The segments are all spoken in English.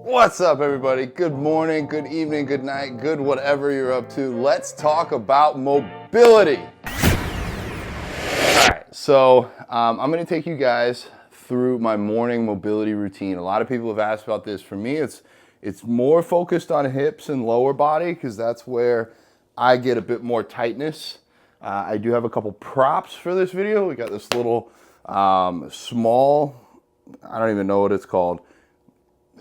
What's up, everybody? Good morning, good evening, good night, good whatever you're up to. Let's talk about mobility. All right, so I'm going to take you guys through my morning mobility routine. A lot of people have asked about this. For me, it's more focused on hips and lower body because that's where I get a bit more tightness. I do have a couple props for this video. We got this little small, I don't even know what it's called,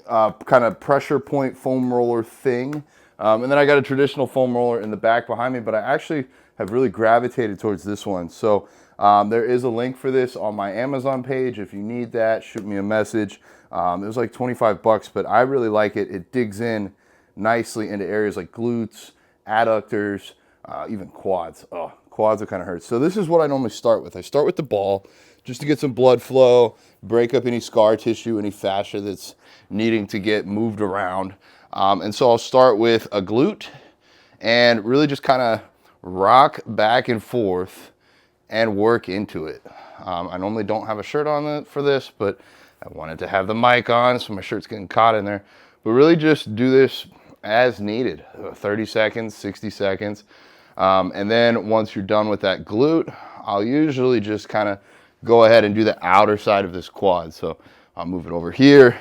kind of pressure point foam roller thing. And then I got a traditional foam roller in the back behind me, but I actually have really gravitated towards this one. So there is a link for this on my Amazon page. If you need that, shoot me a message. It was like 25 bucks, but I really like it. It digs in nicely into areas like glutes, adductors, even quads. Oh, quads, it kind of hurts. So this is what I normally start with. I start with the ball just to get some blood flow, break up any scar tissue, any fascia that's needing to get moved around. And so I'll start with a glute and really just kind of rock back and forth and work into it. I normally don't have a shirt on for this, but I wanted to have the mic on, so my shirt's getting caught in there. But really just do this as needed, 30 seconds, 60 seconds. And then once you're done with that glute, I'll usually just kind of go ahead and do the outer side of this quad. So I'll move it over here.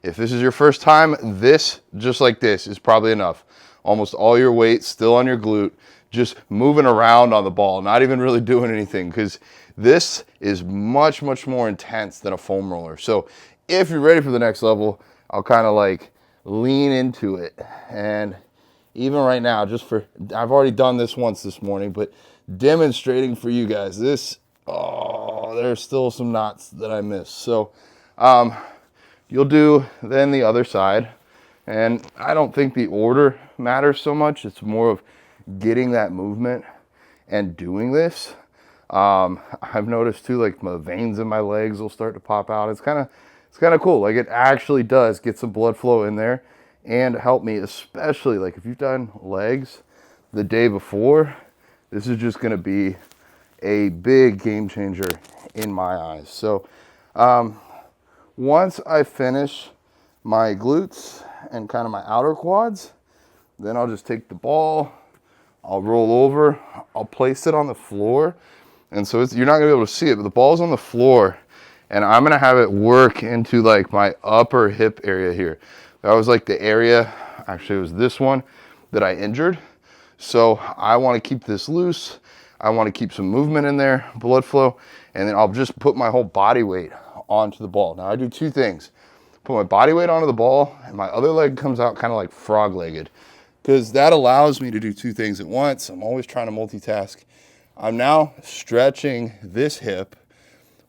If this is your first time, this, just like this, is probably enough. Almost all your weight still on your glute, just moving around on the ball, not even really doing anything, because this is much, much more intense than a foam roller. So if you're ready for the next level, I'll kind of like lean into it. And even right now, I've already done this once this morning, but demonstrating for you guys, there's still some knots that I missed. So you'll do then the other side. And I don't think the order matters so much. It's more of getting that movement and doing this. I've noticed too, like my veins in my legs will start to pop out. It's kind of cool. Like it actually does get some blood flow in there and help me, especially like if you've done legs the day before, this is just going to be a big game changer in my eyes. So once I finish my glutes and kind of my outer quads, then I'll just take the ball, I'll roll over, I'll place it on the floor. And so you're not gonna be able to see it, but the ball's on the floor and I'm gonna have it work into like my upper hip area here. That was like the area, actually it was this one that I injured. So I wanna keep this loose. I wanna keep some movement in there, blood flow, and then I'll just put my whole body weight onto the ball. Now I do two things. Put my body weight onto the ball and my other leg comes out kind of like frog-legged, because that allows me to do two things at once. I'm always trying to multitask. I'm now stretching this hip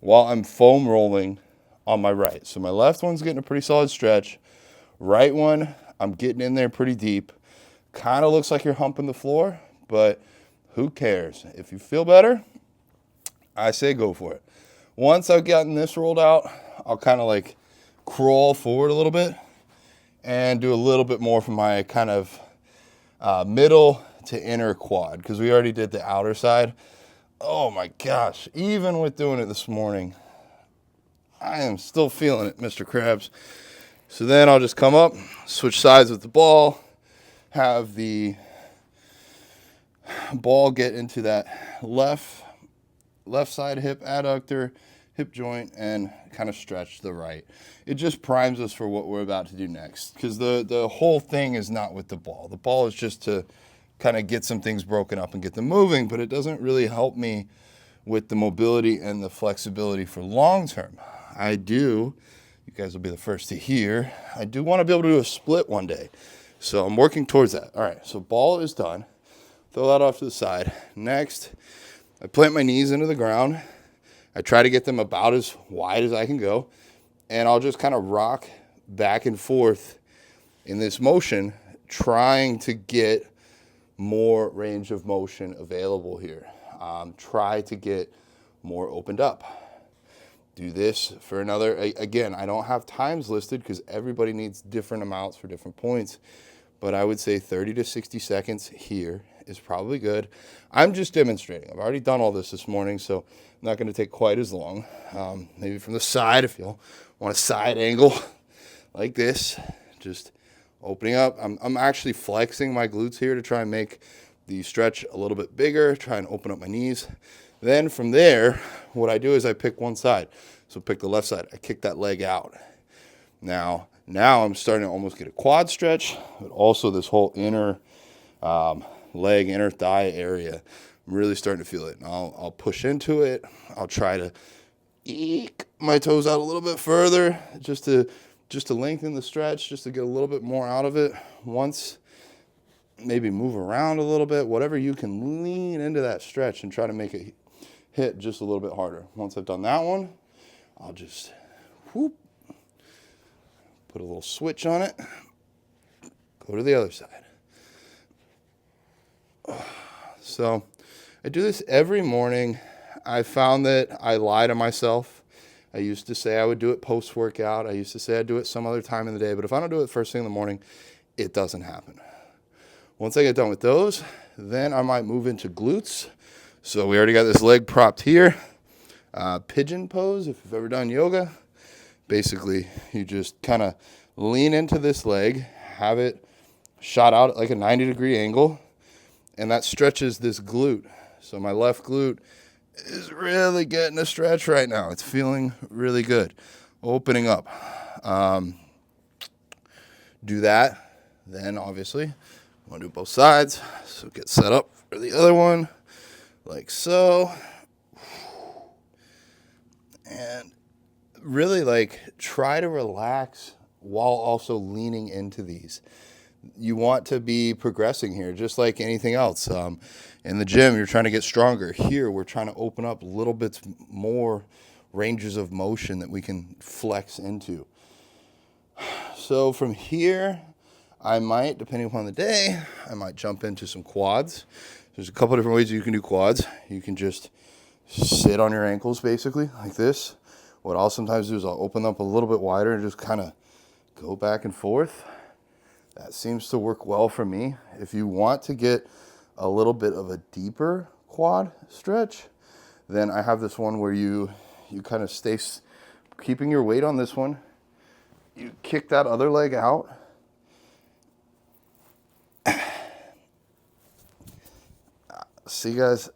while I'm foam rolling on my right. So my left one's getting a pretty solid stretch. Right one, I'm getting in there pretty deep. Kind of looks like you're humping the floor, but who cares? If you feel better, I say go for it. Once I've gotten this rolled out, I'll kind of like crawl forward a little bit and do a little bit more from my kind of middle to inner quad, because we already did the outer side. Oh my gosh, even with doing it this morning, I am still feeling it, Mr. Krabs. So then I'll just come up, switch sides with the ball, have the ball get into that left side hip adductor, hip joint, and kind of stretch the right. It just primes us for what we're about to do next, because the whole thing is not with the ball. The ball is just to kind of get some things broken up and get them moving, but it doesn't really help me with the mobility and the flexibility for long term. You guys will be the first to hear, I do want to be able to do a split one day. So I'm working towards that. All right, so ball is done. Throw that off to the side. Next, I plant my knees into the ground. I try to get them about as wide as I can go. And I'll just kind of rock back and forth in this motion, trying to get more range of motion available here. Try to get more opened up. Do this for another, again, I don't have times listed because everybody needs different amounts for different points, but I would say 30 to 60 seconds here is probably good. I'm just demonstrating. I've already done all this morning, so I'm not going to take quite as long. Maybe from the side, if you'll want a side angle like this, just opening up. I'm actually flexing my glutes here to try and make the stretch a little bit bigger, try and open up my knees. Then from there, what I do is I pick one side. So pick the left side. I kick that leg out. Now I'm starting to almost get a quad stretch, but also this whole inner leg, inner thigh area. I'm really starting to feel it. And I'll push into it. I'll try to eke my toes out a little bit further just to lengthen the stretch, just to get a little bit more out of it. Once, maybe move around a little bit, whatever you can lean into that stretch and try to make it hit just a little bit harder. Once I've done that one, I'll just whoop, put a little switch on it, go to the other side. So I do this every morning. I found that I lie to myself. I used to say I would do it post-workout. I used to say I'd do it some other time in the day. But if I don't do it first thing in the morning, it doesn't happen. Once I get done with those, then I might move into glutes. So we already got this leg propped here. Pigeon pose, if you've ever done yoga. Basically, you just kind of lean into this leg, have it shot out at like a 90-degree angle, and that stretches this glute. So my left glute is really getting a stretch right now. It's feeling really good. Opening up. Do that. Then obviously, I want to do both sides. So get set up for the other one, like so. And really like try to relax while also leaning into these. You want to be progressing here, just like anything else. In the gym, you're trying to get stronger. Here, we're trying to open up little bits more ranges of motion that we can flex into. So from here, I might, depending upon the day, I might jump into some quads. There's a couple different ways you can do quads. You can just sit on your ankles, basically, like this. What I'll sometimes do is I'll open up a little bit wider and just kind of go back and forth. That seems to work well for me. If you want to get a little bit of a deeper quad stretch, then I have this one where you kind of stay, keeping your weight on this one. You kick that other leg out. See, guys,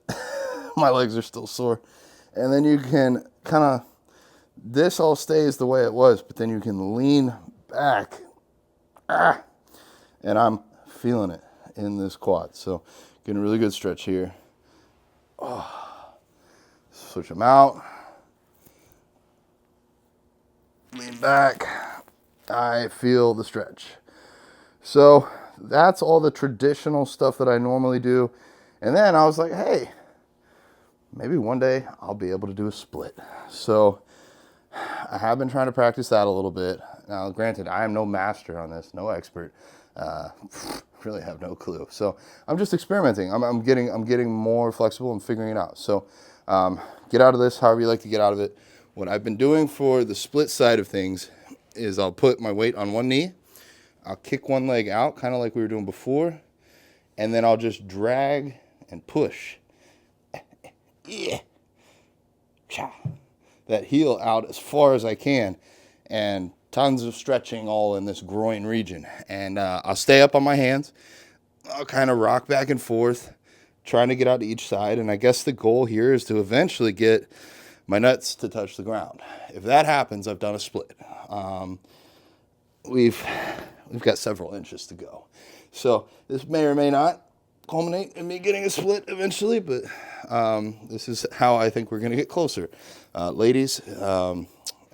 my legs are still sore. And then you can kind of, this all stays the way it was, but then you can lean back. And I'm feeling it in this quad. So getting a really good stretch here. Switch them out. Lean back. I feel the stretch. So that's all the traditional stuff that I normally do. And then I was like, hey, maybe one day I'll be able to do a split. So I have been trying to practice that a little bit. Now, granted, I am no master on this, no expert. Really have no clue. So I'm just experimenting. I'm getting more flexible and figuring it out. So get out of this however you like to get out of it. What I've been doing for the split side of things is I'll put my weight on one knee. I'll kick one leg out, kind of like we were doing before. And then I'll just drag and push. That heel out as far as I can. And tons of stretching all in this groin region. And I'll stay up on my hands. I'll kind of rock back and forth, trying to get out to each side. And I guess the goal here is to eventually get my nuts to touch the ground. If that happens, I've done a split. We've got several inches to go. So this may or may not culminate in me getting a split eventually, but this is how I think we're going to get closer. Ladies,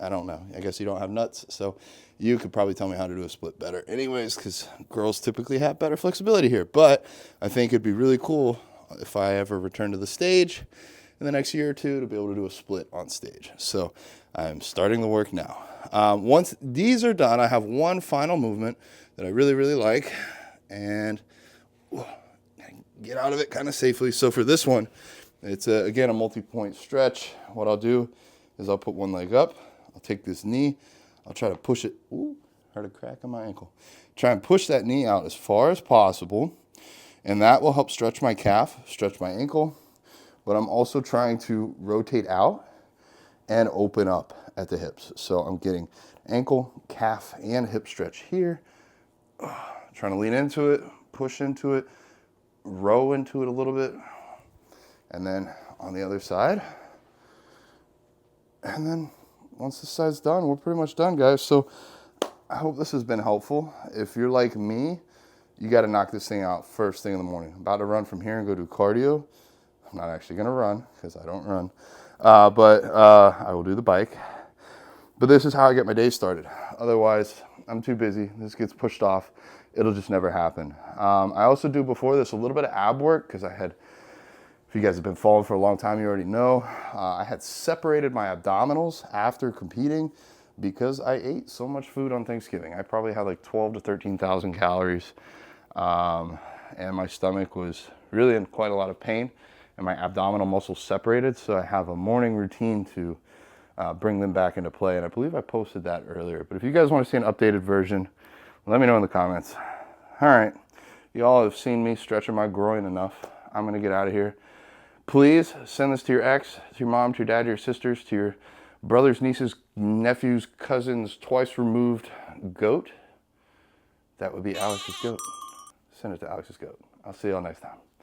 I don't know. I guess you don't have nuts, so you could probably tell me how to do a split better. Anyways, because girls typically have better flexibility here. But I think it'd be really cool if I ever return to the stage in the next year or two to be able to do a split on stage. So I'm starting the work now. Once these are done, I have one final movement that I really, really like. And get out of it kind of safely. So for this one, it's, again, a multi-point stretch. What I'll do is I'll put one leg up. I'll take this knee. I'll try to push it. Ooh, heard a crack on my ankle. Try and push that knee out as far as possible. And that will help stretch my calf, stretch my ankle. But I'm also trying to rotate out and open up at the hips. So I'm getting ankle, calf, and hip stretch here. Trying to lean into it, push into it, row into it a little bit. And then on the other side. And then once this side's done, we're pretty much done, guys. So I hope this has been helpful. If you're like me, you got to knock this thing out first thing in the morning. I'm about to run from here and go do cardio. I'm not actually going to run because I don't run. But I will do the bike. But this is how I get my day started. Otherwise, I'm too busy. This gets pushed off. It'll just never happen. I also do before this a little bit of ab work because I had, if you guys have been following for a long time, you already know, I had separated my abdominals after competing because I ate so much food on Thanksgiving. I probably had like 12 to 13,000 calories. And my stomach was really in quite a lot of pain and my abdominal muscles separated. So I have a morning routine to bring them back into play. And I believe I posted that earlier. But if you guys want to see an updated version, let me know in the comments. All right. You all have seen me stretching my groin enough. I'm going to get out of here. Please send this to your ex, to your mom, to your dad, to your sisters, to your brothers, nieces, nephews, cousins, twice removed goat. That would be Alex's goat. Send it to Alex's goat. I'll see y'all next time.